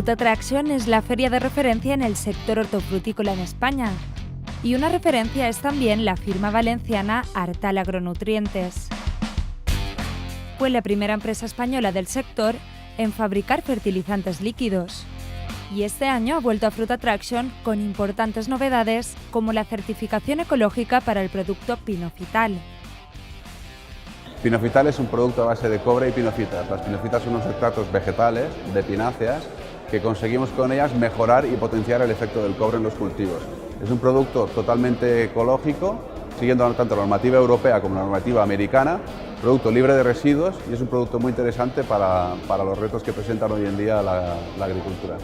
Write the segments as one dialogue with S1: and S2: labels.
S1: Fruit Attraction es la feria de referencia en el sector hortofrutícola en España. Y una referencia es también la firma valenciana Artal Agronutrientes. Fue la primera empresa española del sector en fabricar fertilizantes líquidos. Y este año ha vuelto a Fruit Attraction con importantes novedades como la certificación ecológica para el producto Pinofital.
S2: Pinofital es un producto a base de cobre y pinofitas. Las pinofitas son unos extractos vegetales de pináceas que conseguimos con ellas mejorar y potenciar el efecto del cobre en los cultivos. Es un producto totalmente ecológico, siguiendo tanto la normativa europea como la normativa americana, producto libre de residuos y es un producto muy interesante para los retos que presentan hoy en día la agricultura.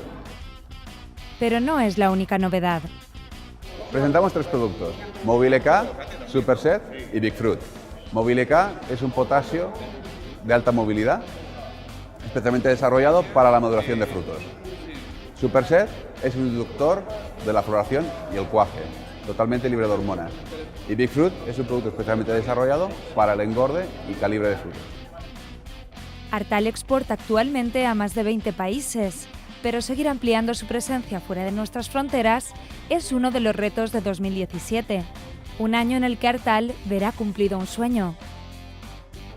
S1: Pero no es la única novedad.
S2: Presentamos tres productos: Mobile K, Superset y Big Fruit. Mobile K es un potasio de alta movilidad, especialmente desarrollado para la maduración de frutos. Superset es un inductor de la floración y el cuaje, totalmente libre de hormonas. Y Big Fruit es un producto especialmente desarrollado para el engorde y calibre de frutos.
S1: Artal exporta actualmente a más de 20 países, pero seguir ampliando su presencia fuera de nuestras fronteras es uno de los retos de 2017. Un año en el que Artal verá cumplido un sueño.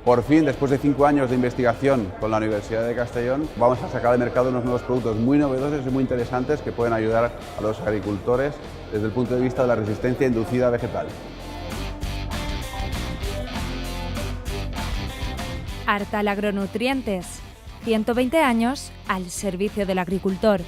S2: Por fin, después de 5 años de investigación con la Universidad de Castellón, vamos a sacar al mercado unos nuevos productos muy novedosos y muy interesantes que pueden ayudar a los agricultores desde el punto de vista de la resistencia inducida vegetal.
S1: Artal Agronutrientes, 120 años al servicio del agricultor.